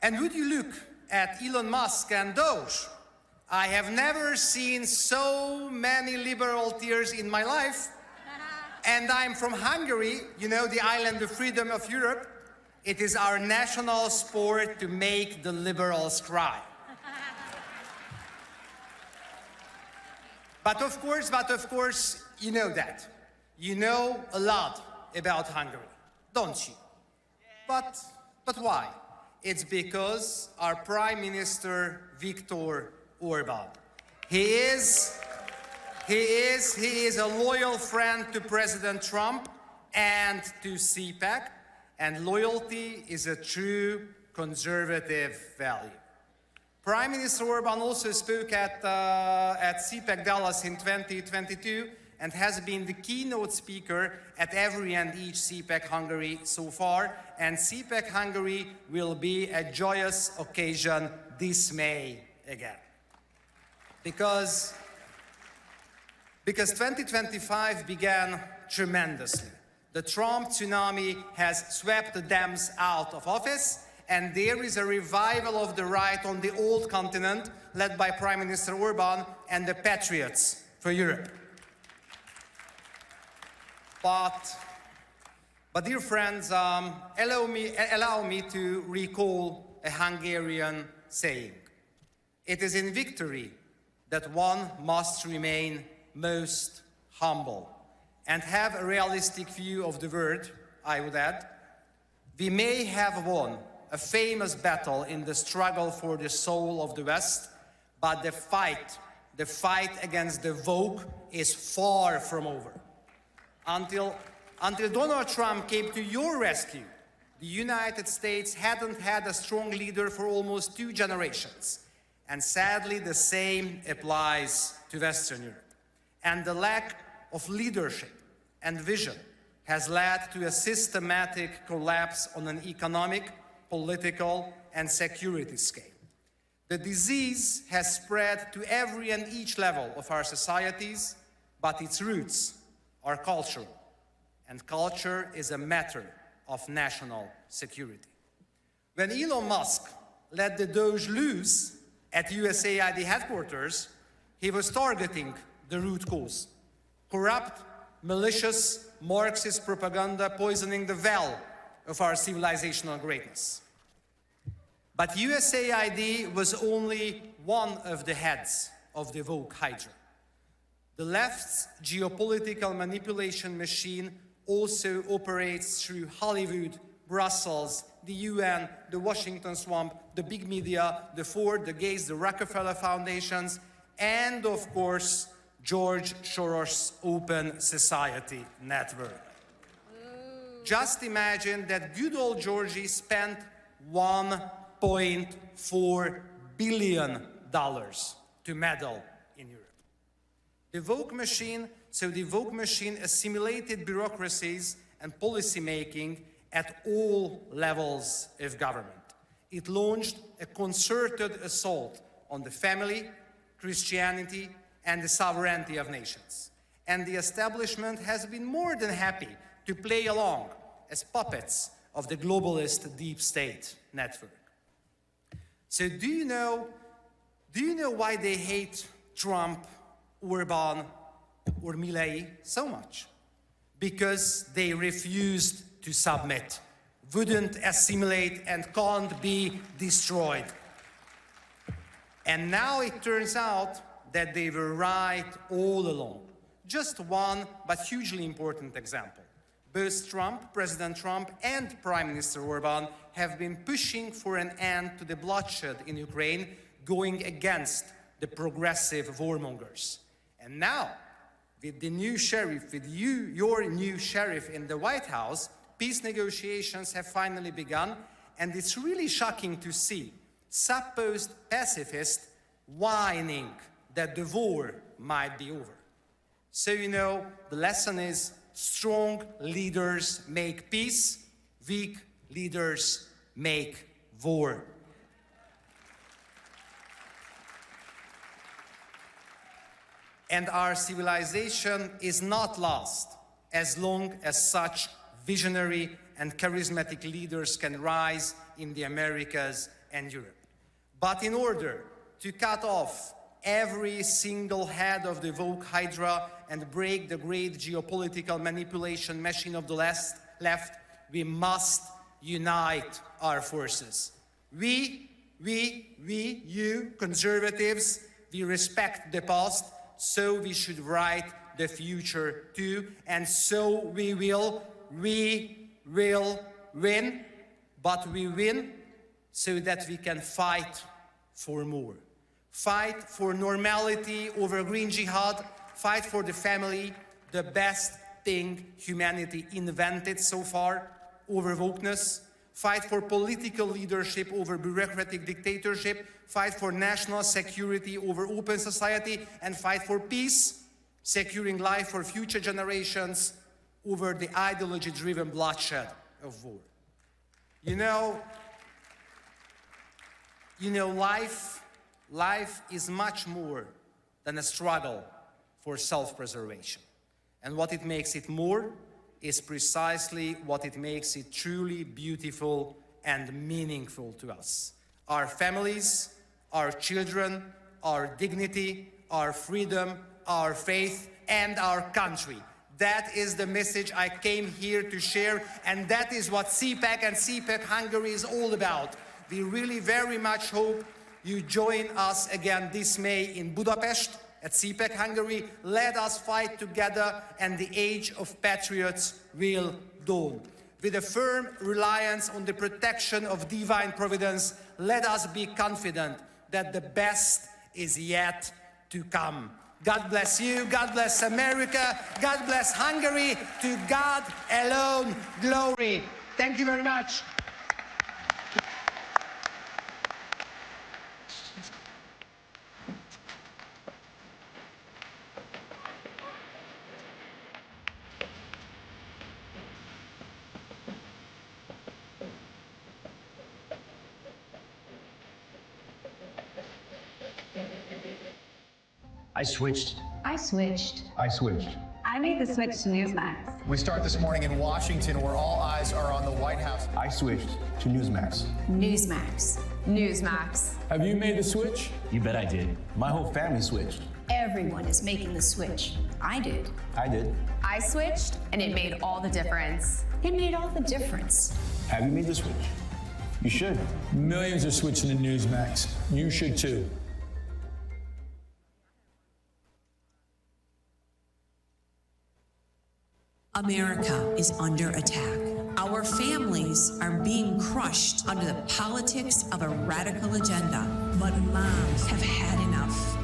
And would you look at Elon Musk and Doge? I have never seen so many liberal tears in my life. And I'm from Hungary, you know, the island of freedom of Europe. It is our national sport to make the liberals cry. But of course, you know that. You know a lot about Hungary, don't you? But why? It's because our Prime Minister, Viktor Orbán. He is a loyal friend to President Trump and to CPAC, and loyalty is a true conservative value. Prime Minister Orbán also spoke at CPAC Dallas in 2022 and has been the keynote speaker at every and each CPAC Hungary so far, and CPAC Hungary will be a joyous occasion this May again. Because 2025 began tremendously. The Trump tsunami has swept the Dems out of office, and there is a revival of the right on the old continent, led by Prime Minister Orbán and the Patriots for Europe. But dear friends, allow me to recall a Hungarian saying. It is in victory that one must remain most humble and have a realistic view of the world, I would add. We may have won a famous battle in the struggle for the soul of the West, but the fight against the woke is far from over. Until Donald Trump came to your rescue, the United States hadn't had a strong leader for almost 2 generations. And sadly, the same applies to Western Europe. And the lack of leadership and vision has led to a systematic collapse on an economic, political, and security scale. The disease has spread to every and each level of our societies, but its roots are cultural, and culture is a matter of national security. When Elon Musk let the Doge loose at USAID headquarters, he was targeting the root cause: corrupt, malicious, Marxist propaganda poisoning the well of our civilizational greatness. But USAID was only one of the heads of the woke hydra. The left's geopolitical manipulation machine also operates through Hollywood, Brussels, the UN, the Washington Swamp, the big media, the Ford, the Gates, the Rockefeller Foundations, and of course, George Soros's Open Society Network. Just imagine that good old Georgie spent $1.4 billion to meddle in Europe. The woke machine assimilated bureaucracies and policy making at all levels of government. It launched a concerted assault on the family, Christianity, and the sovereignty of nations. And the establishment has been more than happy to play along as puppets of the globalist deep state network. So do you know why they hate Trump, Orbán, or Milei so much? Because they refused to submit, wouldn't assimilate, and can't be destroyed. And now it turns out that they were right all along. Just one, but hugely important example. Both President Trump and Prime Minister Orbán have been pushing for an end to the bloodshed in Ukraine, going against the progressive warmongers. And now, with the new sheriff, your new sheriff in the White House, peace negotiations have finally begun, and it's really shocking to see supposed pacifists whining that the war might be over. So, you know, the lesson is strong leaders make peace, weak leaders make war. And our civilization is not lost as long as such visionary and charismatic leaders can rise in the Americas and Europe. But in order to cut off every single head of the woke hydra and break the great geopolitical manipulation machine of the left, we must unite our forces. You conservatives, we respect the past, so we should write the future too, and so we will win, but we win so that we can fight for more. Fight for normality over green jihad, fight for the family, the best thing humanity invented so far, over wokeness, fight for political leadership over bureaucratic dictatorship, fight for national security over open society, and fight for peace, securing life for future generations over the ideology-driven bloodshed of war. You know, life is much more than a struggle for self-preservation. And what it makes it more is precisely what it makes it truly beautiful and meaningful to us. Our families, our children, our dignity, our freedom, our faith, and our country. That is the message I came here to share, and that is what CPAC and CPAC Hungary is all about. We really very much hope you join us again this May in Budapest at CPAC Hungary. Let us fight together, and the age of patriots will dawn. With a firm reliance on the protection of divine providence, let us be confident that the best is yet to come. God bless you, God bless America, God bless Hungary, to God alone glory. Thank you very much. I switched. I made the switch to Newsmax. We start this morning in Washington, where all eyes are on the White House. I switched to Newsmax. Newsmax. Have you made the switch? You bet I did. My whole family switched. Everyone is making the switch. I did. I switched, and it made all the difference. It made all the difference. Have you made the switch? You should. Millions are switching to Newsmax. You should too. America is under attack. Our families are being crushed under the politics of a radical agenda. But moms have had enough.